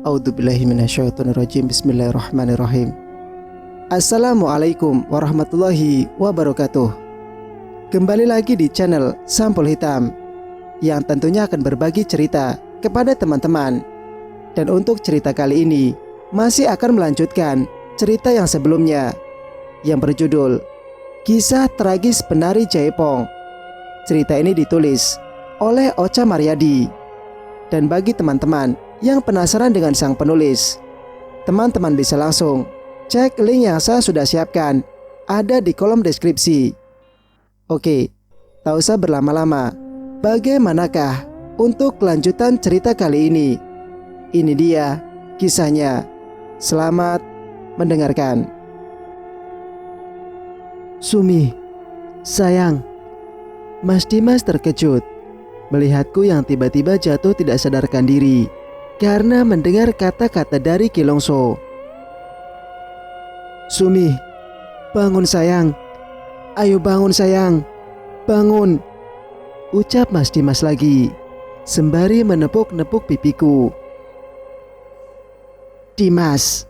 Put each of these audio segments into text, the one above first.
A'udzubillahi minasyaitonirrajim. Bismillahirrahmanirrahim. Assalamualaikum warahmatullahi wabarakatuh. Kembali lagi di channel Sampul Hitam, yang tentunya akan berbagi cerita kepada teman-teman. Dan untuk cerita kali ini masih akan melanjutkan cerita yang sebelumnya, yang berjudul Kisah Tragis Penari Jaipong. Cerita ini ditulis oleh Ocha Mariadi. Dan bagi teman-teman yang penasaran dengan sang penulis, teman-teman bisa langsung cek link yang saya sudah siapkan, ada di kolom deskripsi. Oke, tak usah berlama-lama, bagaimanakah untuk kelanjutan cerita kali ini? Ini dia kisahnya. Selamat mendengarkan. Sumi, sayang. Mas Dimas terkejut melihatku yang tiba-tiba jatuh tidak sadarkan diri karena mendengar kata-kata dari Kilongso. Sumi, bangun sayang. Ayo bangun sayang, bangun, ucap Mas Dimas lagi sembari menepuk-nepuk pipiku. Dimas,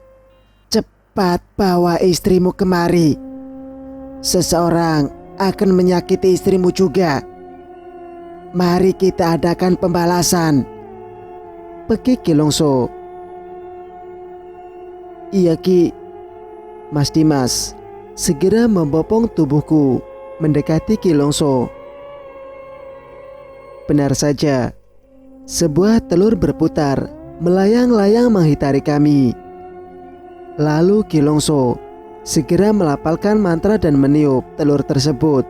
cepat bawa istrimu kemari. Seseorang akan menyakiti istrimu juga. Mari kita adakan pembalasan, pekik Kilongso. Iya Ki. Mas Dimas segera membopong tubuhku mendekati Kilongso. Benar saja, sebuah telur berputar melayang-layang menghitari kami. Lalu Kilongso segera melafalkan mantra dan meniup telur tersebut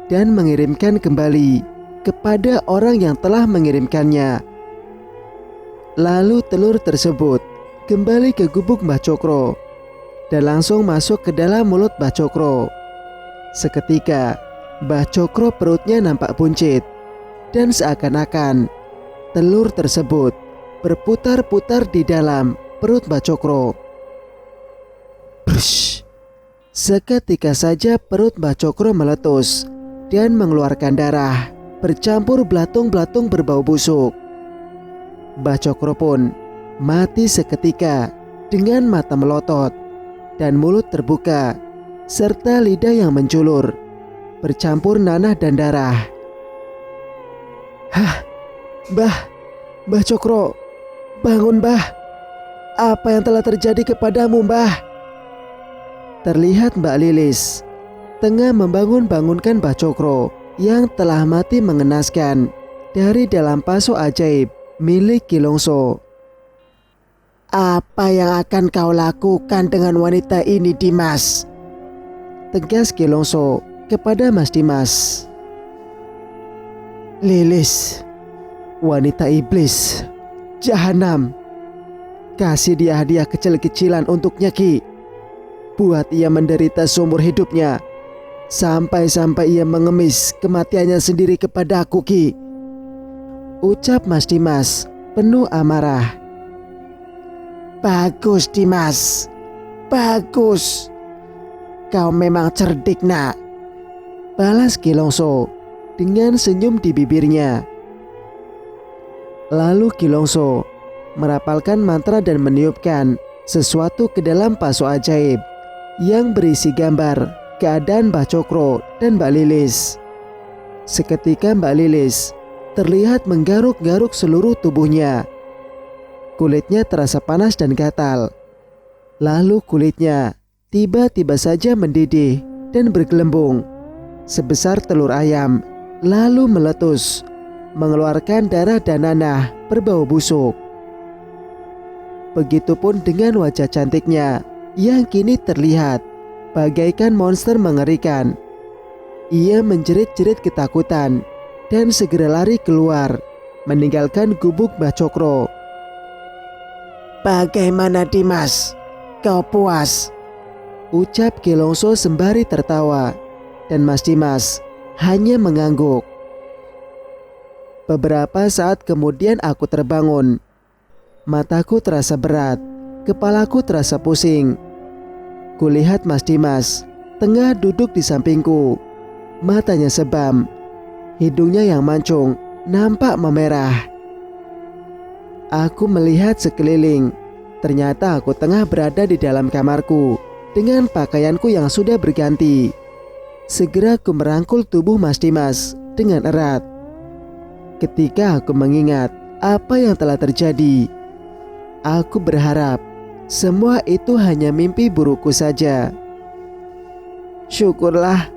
dan mengirimkan kembali kepada orang yang telah mengirimkannya. Lalu telur tersebut kembali ke gubuk Mbah Cokro dan langsung masuk ke dalam mulut Mbah Cokro. Seketika Mbah Cokro perutnya nampak buncit dan seakan-akan telur tersebut berputar-putar di dalam perut Mbah Cokro. Brush. Seketika saja perut Mbah Cokro meletus dan mengeluarkan darah bercampur belatung-belatung berbau busuk. Mbah Cokro pun mati seketika dengan mata melotot dan mulut terbuka serta lidah yang menjulur bercampur nanah dan darah. Hah, Mbah Cokro, bangun Mbah. Apa yang telah terjadi kepadamu Mbah? Terlihat Mbak Lilis tengah membangun-bangunkan Mbah Cokro yang telah mati mengenaskan dari dalam paso ajaib milik Kilongso. Apa yang akan kau lakukan dengan wanita ini Dimas? Tegas Kilongso kepada Mas Dimas. Lilis, wanita iblis, jahanam. Kasih dia hadiah kecil-kecilan untuknya Ki. Buat ia menderita seumur hidupnya, sampai-sampai ia mengemis kematiannya sendiri kepada aku Ki, ucap Mas Dimas penuh amarah. Bagus Dimas, bagus. Kau memang cerdik nak, balas Kilongso dengan senyum di bibirnya. Lalu Kilongso merapalkan mantra dan meniupkan sesuatu ke dalam paso ajaib yang berisi gambar keadaan Mbah Cokro dan Mbak Lilis. Seketika Mbak Lilis terlihat menggaruk-garuk seluruh tubuhnya. Kulitnya terasa panas dan gatal. Lalu kulitnya tiba-tiba saja mendidih dan bergelembung sebesar telur ayam, lalu meletus, mengeluarkan darah dan nanah berbau busuk. Begitupun dengan wajah cantiknya yang kini terlihat bagaikan monster mengerikan. Ia menjerit-jerit ketakutan dan segera lari keluar, meninggalkan gubuk Mbah Cokro. Bagaimana Dimas? Kau puas? Ucap Kilongso sembari tertawa, dan Mas Dimas hanya mengangguk. Beberapa saat kemudian aku terbangun. Mataku terasa berat, kepalaku terasa pusing. Kulihat Mas Dimas tengah duduk di sampingku. Matanya sebam, hidungnya yang mancung nampak memerah. Aku melihat sekeliling. Ternyata aku tengah berada di dalam kamarku dengan pakaianku yang sudah berganti. Segera aku merangkul tubuh Mas Dimas dengan erat. Ketika aku mengingat apa yang telah terjadi, aku berharap semua itu hanya mimpi burukku saja. "Syukurlah,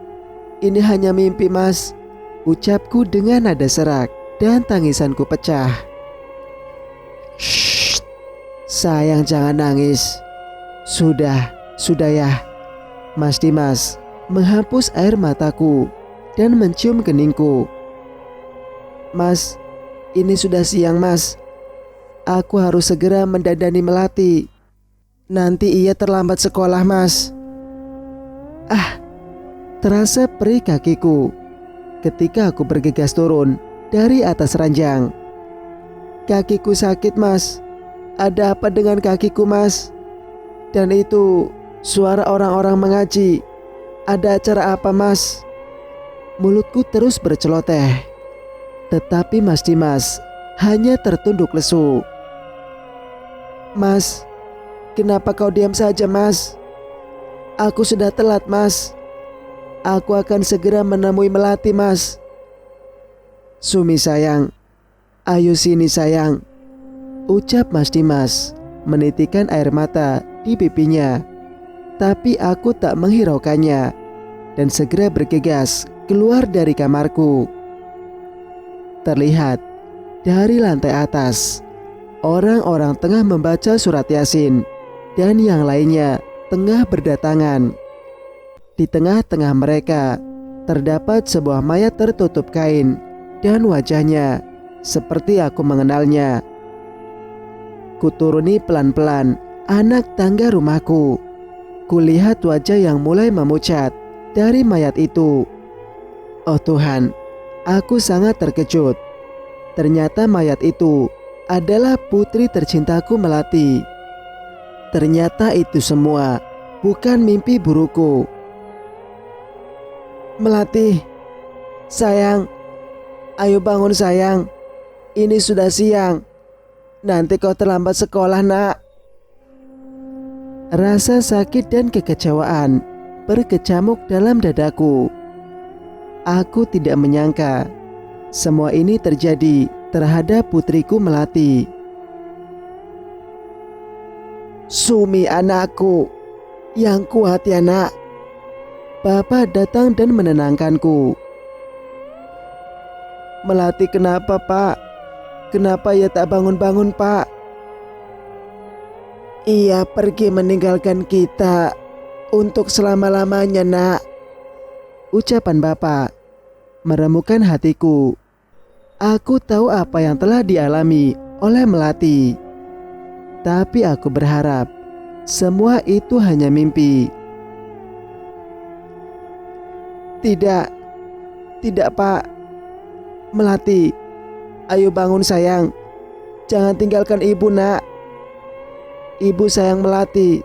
ini hanya mimpi, Mas," ucapku dengan nada serak dan tangisanku pecah. "Shh, sayang, jangan nangis. Sudah ya." Mas Dimas menghapus air mataku dan mencium keningku. "Mas, ini sudah siang, Mas. Aku harus segera mendandani Melati. Nanti ia terlambat sekolah, Mas." Terasa perih kakiku ketika aku bergegas turun dari atas ranjang. "Kakiku sakit, Mas. Ada apa dengan kakiku, Mas? Dan itu suara orang-orang mengaji. Ada acara apa, Mas?" Mulutku terus berceloteh. Tetapi Mas Dimas hanya tertunduk lesu. "Mas, kenapa kau diam saja, Mas? Aku sudah telat, Mas. Aku akan segera menemui Melati, Mas." "Sumi sayang, ayo sini sayang," ucap Mas Dimas menitikan air mata di pipinya. Tapi aku tak menghiraukannya dan segera bergegas keluar dari kamarku. Terlihat dari lantai atas, orang-orang tengah membaca surat Yasin dan yang lainnya tengah berdatangan. Di tengah-tengah mereka terdapat sebuah mayat tertutup kain dan wajahnya seperti aku mengenalnya. Kuturuni pelan-pelan anak tangga rumahku. Kulihat wajah yang mulai memucat dari mayat itu. Oh Tuhan, aku sangat terkejut. Ternyata mayat itu adalah putri tercintaku Melati. Ternyata itu semua bukan mimpi burukku. "Melati, sayang, ayo bangun sayang. Ini sudah siang. Nanti kau terlambat sekolah, Nak." Rasa sakit dan kekecewaan berkecamuk dalam dadaku. Aku tidak menyangka semua ini terjadi terhadap putriku Melati. "Sumi anakku, yang kuat ya, Nak." Bapak datang dan menenangkanku. "Melati kenapa, Pak? Kenapa ia tak bangun-bangun, Pak?" "Ia pergi meninggalkan kita untuk selama-lamanya, Nak." Ucapan Bapak meremukkan hatiku. Aku tahu apa yang telah dialami oleh Melati. Tapi aku berharap semua itu hanya mimpi. Tidak, Pak. Melati, ayo bangun sayang. Jangan tinggalkan ibu, Nak. Ibu sayang Melati.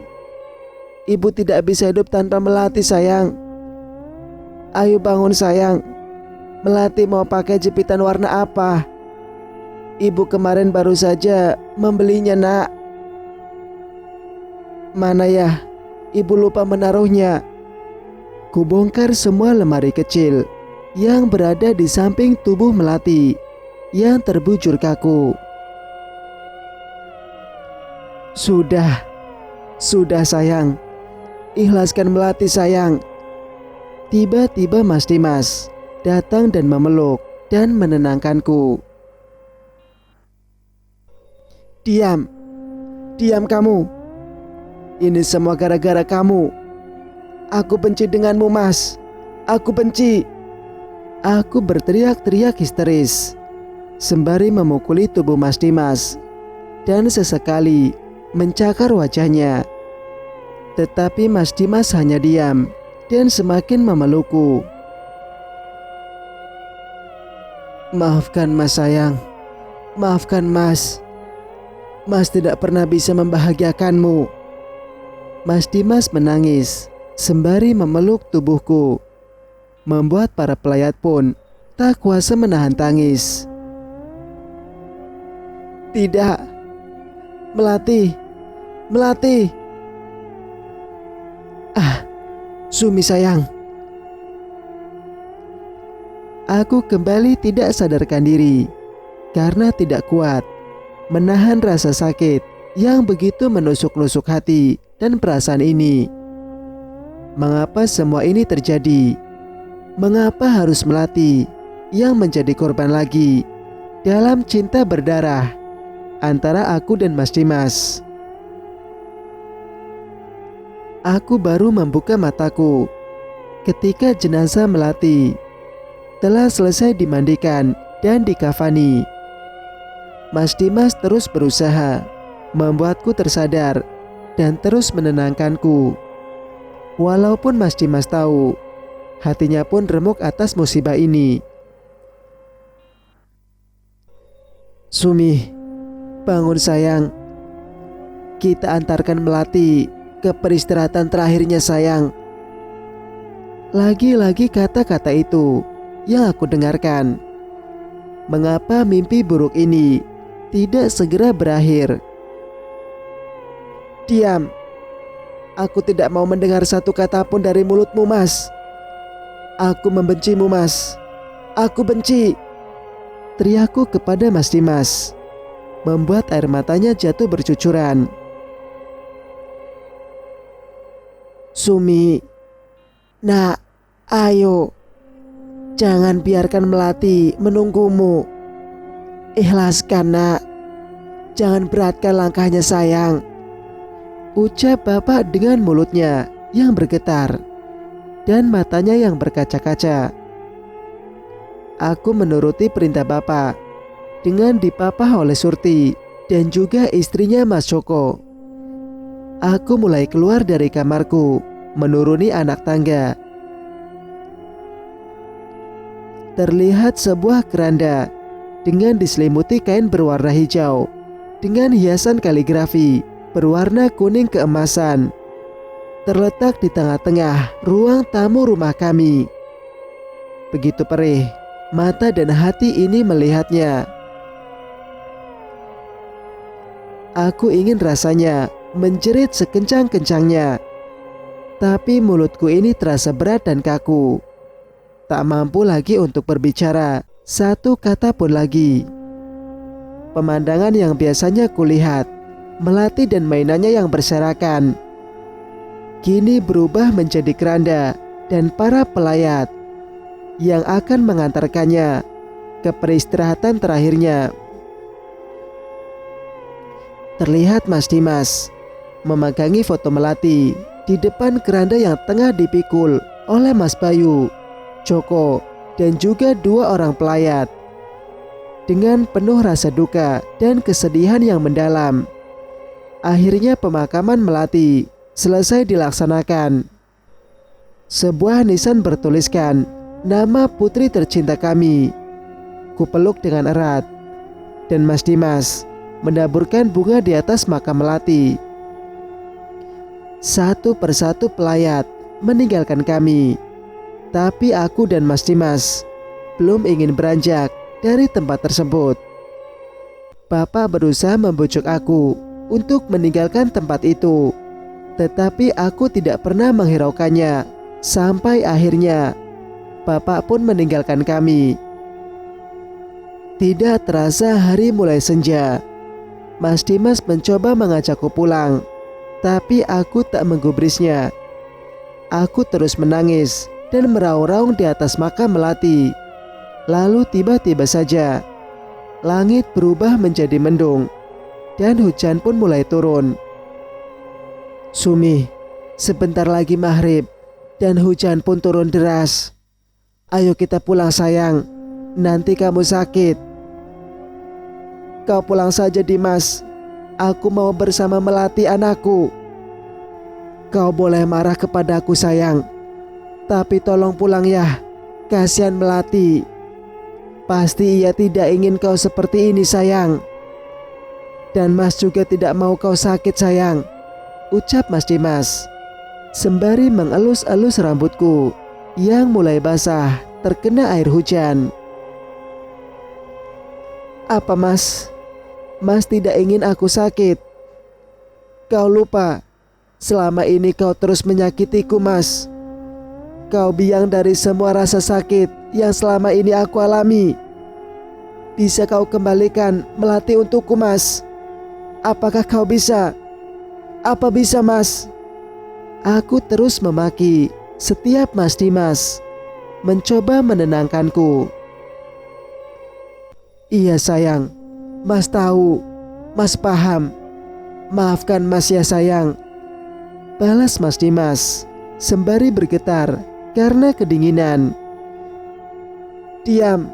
Ibu tidak bisa hidup tanpa Melati, sayang. Ayo bangun sayang. Melati mau pakai jepitan warna apa? Ibu kemarin baru saja membelinya, Nak." "Mana ya? Ibu lupa menaruhnya." Kubongkar semua lemari kecil yang berada di samping tubuh Melati yang terbujur kaku. Sudah sayang. Ikhlaskan Melati sayang." Tiba-tiba Mas Dimas datang dan memeluk dan menenangkanku. Diam kamu. Ini semua gara-gara kamu. Aku benci denganmu, Mas. Aku benci." Aku berteriak-teriak histeris sembari memukuli tubuh Mas Dimas dan sesekali mencakar wajahnya. Tetapi Mas Dimas hanya diam dan semakin memelukku. "Maafkan Mas sayang. Maafkan Mas. Mas tidak pernah bisa membahagiakanmu." Mas Dimas menangis sembari memeluk tubuhku, membuat para pelayat pun tak kuasa menahan tangis. Melati, Melati. Ah, Sumi sayang. Aku kembali tidak sadarkan diri karena tidak kuat menahan rasa sakit yang begitu menusuk-nusuk hati dan perasaan ini. Mengapa semua ini terjadi? Mengapa harus Melati yang menjadi korban lagi dalam cinta berdarah antara aku dan Mas Dimas? Aku baru membuka mataku ketika jenazah Melati telah selesai dimandikan dan dikafani. Mas Dimas terus berusaha membuatku tersadar dan terus menenangkanku. Walaupun Mas Dimas tahu, hatinya pun remuk atas musibah ini. Sumi, bangun sayang. Kita antarkan Melati ke peristirahatan terakhirnya sayang. Lagi-lagi kata-kata itu yang aku dengarkan. Mengapa mimpi buruk ini tidak segera berakhir? Diam. Aku tidak mau mendengar satu kata pun dari mulutmu, Mas. Aku membencimu, Mas. Aku benci. Teriakku kepada Mas Dimas, membuat air matanya jatuh bercucuran. Sumi, nak, ayo. Jangan biarkan Melati menunggumu. Ikhlaskan, nak. Jangan beratkan langkahnya sayang, ucap bapak dengan mulutnya yang bergetar dan matanya yang berkaca-kaca. Aku menuruti perintah bapak dengan dipapah oleh Surti dan juga istrinya Mas Joko. Aku mulai keluar dari kamarku, menuruni anak tangga. Terlihat sebuah keranda dengan diselimuti kain berwarna hijau dengan hiasan kaligrafi berwarna kuning keemasan, terletak di tengah-tengah ruang tamu rumah kami. Begitu perih mata dan hati ini melihatnya. Aku ingin rasanya menjerit sekencang-kencangnya, tapi mulutku ini terasa berat dan kaku. Tak mampu lagi untuk berbicara satu kata pun lagi. Pemandangan yang biasanya kulihat, Melati dan mainannya yang berserakan, kini berubah menjadi keranda dan para pelayat yang akan mengantarkannya ke peristirahatan terakhirnya. Terlihat Mas Dimas memegangi foto Melati di depan keranda yang tengah dipikul oleh Mas Bayu, Joko, dan juga dua orang pelayat. Dengan penuh rasa duka dan kesedihan yang mendalam, akhirnya pemakaman Melati selesai dilaksanakan. Sebuah nisan bertuliskan nama putri tercinta kami. Kupeluk dengan erat, dan Mas Dimas mendaburkan bunga di atas makam Melati. Satu persatu pelayat meninggalkan kami, tapi aku dan Mas Dimas belum ingin beranjak dari tempat tersebut. Bapak berusaha membujuk aku untuk meninggalkan tempat itu, tetapi aku tidak pernah menghiraukannya. Sampai akhirnya Bapak pun meninggalkan kami. Tidak terasa hari mulai senja. Mas Dimas mencoba mengajakku pulang, tapi aku tak menggubrisnya. Aku terus menangis dan meraung-raung di atas makam Melati. Lalu tiba-tiba saja langit berubah menjadi mendung dan hujan pun mulai turun. Sumi, sebentar lagi maghrib dan hujan pun turun deras. Ayo kita pulang sayang, nanti kamu sakit. Kau pulang saja Dimas, aku mau bersama Melati anakku. Kau boleh marah kepadaku sayang, tapi tolong pulang ya, kasihan Melati. Pasti ia tidak ingin kau seperti ini sayang. Dan Mas juga tidak mau kau sakit sayang, ucap Mas Dimas sembari mengelus-elus rambutku yang mulai basah terkena air hujan. Apa Mas? Mas tidak ingin aku sakit? Kau lupa, selama ini kau terus menyakitiku, Mas. Kau biang dari semua rasa sakit yang selama ini aku alami. Bisa kau kembalikan melati untukku, Mas? Apakah kau bisa? Apa bisa, Mas? Aku terus memaki setiap Mas Dimas mencoba menenangkanku. Iya sayang, Mas tahu, Mas paham. Maafkan Mas ya sayang, balas Mas Dimas sembari bergetar karena kedinginan. Diam,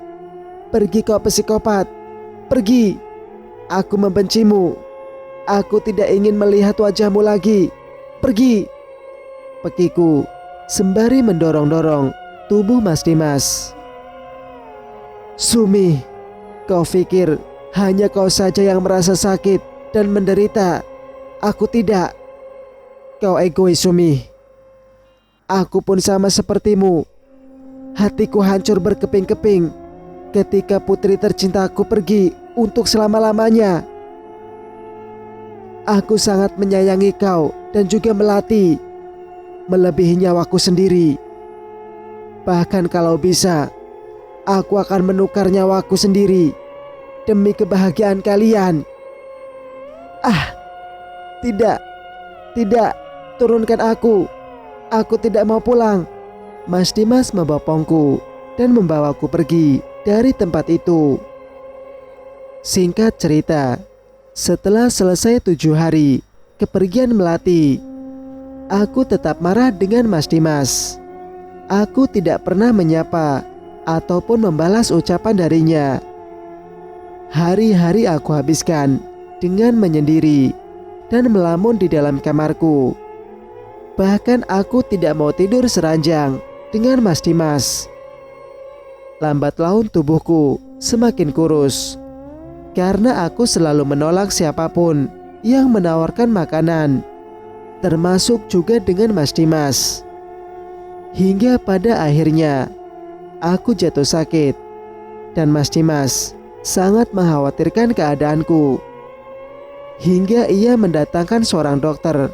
pergi kau psikopat, pergi. Aku membencimu. Aku tidak ingin melihat wajahmu lagi. Pergi, pekiku sembari mendorong-dorong tubuh Mas Dimas. Sumi, kau pikir hanya kau saja yang merasa sakit dan menderita? Aku tidak. Kau egois, Sumi. Aku pun sama sepertimu. Hatiku hancur berkeping-keping ketika putri tercintaku pergi untuk selama-lamanya. Aku sangat menyayangi kau dan juga Melati, melebihi nyawaku sendiri. Bahkan kalau bisa, aku akan menukar nyawaku sendiri demi kebahagiaan kalian. Tidak, tidak, turunkan aku. Aku tidak mau pulang. Mas Dimas membopongku dan membawaku pergi dari tempat itu. Singkat cerita, setelah selesai 7 hari kepergian Melati, aku tetap marah dengan Mas Dimas. Aku tidak pernah menyapa ataupun membalas ucapan darinya. Hari-hari aku habiskan dengan menyendiri dan melamun di dalam kamarku. Bahkan aku tidak mau tidur seranjang dengan Mas Dimas. Lambat laun tubuhku semakin kurus karena aku selalu menolak siapapun yang menawarkan makanan, termasuk juga dengan Mas Dimas. Hingga pada akhirnya aku jatuh sakit dan Mas Dimas sangat mengkhawatirkan keadaanku. Hingga ia mendatangkan seorang dokter.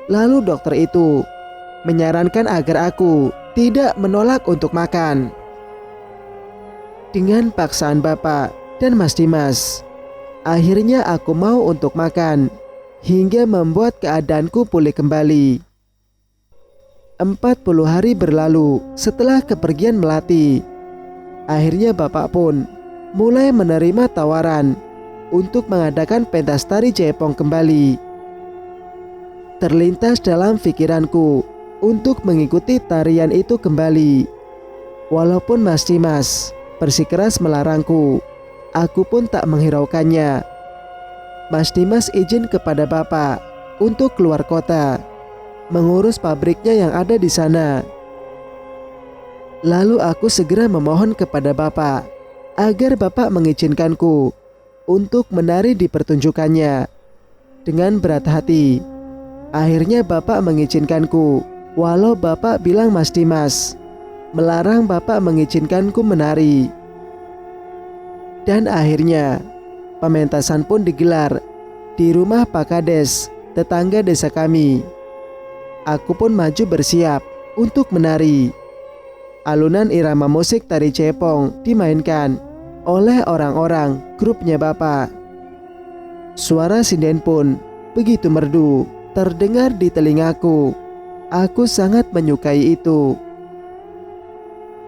Lalu dokter itu menyarankan agar aku tidak menolak untuk makan. Dengan paksaan Bapak dan Mas Dimas, akhirnya aku mau untuk makan, hingga membuat keadaanku pulih kembali. 40 hari berlalu setelah kepergian Melati. Akhirnya Bapak pun mulai menerima tawaran untuk mengadakan pentas tari jaipong kembali. Terlintas dalam pikiranku untuk mengikuti tarian itu kembali. Walaupun Mas Dimas bersikeras melarangku, aku pun tak menghiraukannya. Mas Dimas izin kepada Bapak untuk keluar kota, mengurus pabriknya yang ada di sana. Lalu aku segera memohon kepada Bapak agar Bapak mengizinkanku untuk menari di pertunjukannya. Dengan berat hati, akhirnya Bapak mengizinkanku, walau Bapak bilang Mas Dimas melarang Bapak mengizinkanku menari. Dan akhirnya pementasan pun digelar di rumah Pak Kades, tetangga desa kami. Aku pun maju bersiap untuk menari. Alunan irama musik tari jaipong dimainkan oleh orang-orang grupnya Bapak. Suara sinden pun begitu merdu terdengar di telingaku. Aku sangat menyukai itu.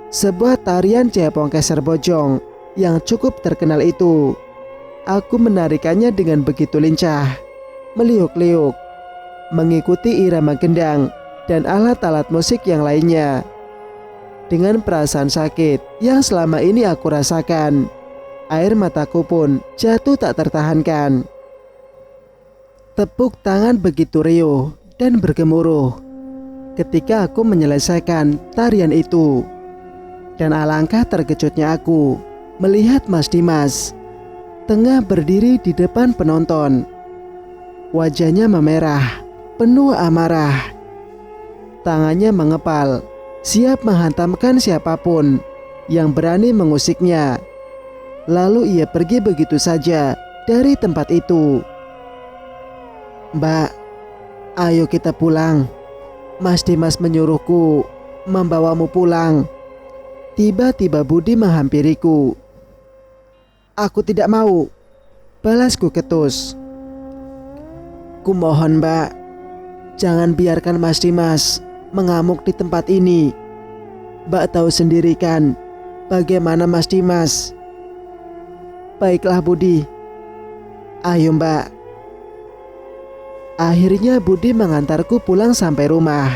Sebuah tarian jaipong Keser Bojong yang cukup terkenal itu, aku menarikannya dengan begitu lincah, meliuk-liuk, mengikuti irama gendang dan alat-alat musik yang lainnya. Dengan perasaan sakit yang selama ini aku rasakan, air mataku pun jatuh tak tertahankan. Tepuk tangan begitu riuh dan bergemuruh ketika aku menyelesaikan tarian itu. Dan alangkah terkejutnya aku melihat Mas Dimas tengah berdiri di depan penonton. Wajahnya memerah, penuh amarah. Tangannya mengepal, siap menghantamkan siapapun yang berani mengusiknya. Lalu ia pergi begitu saja dari tempat itu. Mbak, Ayo kita pulang. Mas Dimas menyuruhku membawamu pulang. Tiba-tiba Budi menghampiriku. Aku tidak mau, balasku ketus. Kumohon Mbak, jangan biarkan Mas Dimas mengamuk di tempat ini. Mbak tahu sendiri kan bagaimana Mas Dimas. Baiklah Budi, ayo Mbak. Akhirnya Budi mengantarku pulang sampai rumah.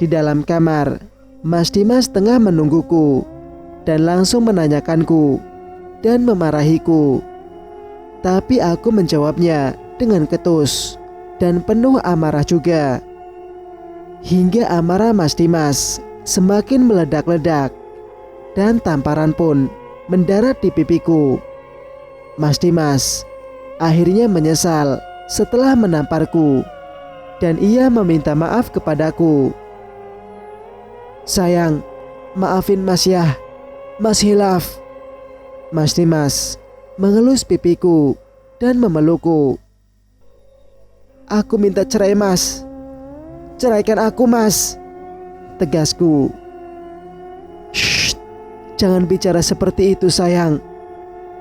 Di dalam kamar, Mas Dimas tengah menungguku dan langsung menanyakanku dan memarahiku. Tapi aku menjawabnya dengan ketus dan penuh amarah juga. Hingga amarah Mas Dimas semakin meledak-ledak dan tamparan pun mendarat di pipiku. Mas Dimas akhirnya menyesal setelah menamparku dan ia meminta maaf kepadaku. Sayang, maafin Mas ya, Mas hilaf. Mas Dimas mengelus pipiku dan memelukku. Aku minta cerai Mas. Ceraikan aku Mas, tegasku. Shh, jangan bicara seperti itu sayang.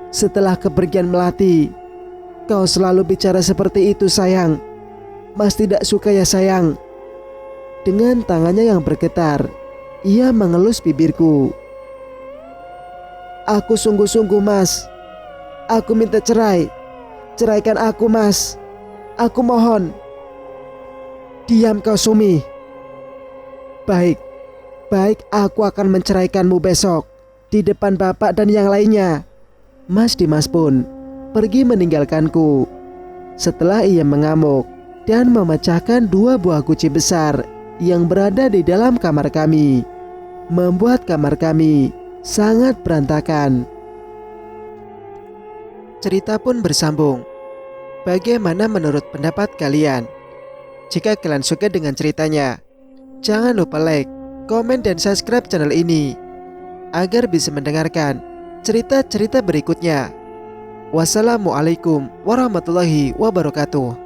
Setelah kepergian Melati, kau selalu bicara seperti itu sayang. Mas tidak suka ya sayang. Dengan tangannya yang bergetar, ia mengelus bibirku. Aku sungguh-sungguh Mas. Aku minta cerai. Ceraikan aku Mas. Aku mohon. Diam kau Sumi. Baik, aku akan menceraikanmu besok di depan bapak dan yang lainnya. Mas Dimas pun pergi meninggalkanku. Setelah ia mengamuk dan memecahkan 2 buah guci besar yang berada di dalam kamar kami, membuat kamar kami sangat berantakan. Cerita pun bersambung. Bagaimana menurut pendapat kalian? Jika kalian suka dengan ceritanya, jangan lupa like, komen, dan subscribe channel ini agar bisa mendengarkan cerita-cerita berikutnya. Wassalamualaikum warahmatullahi wabarakatuh.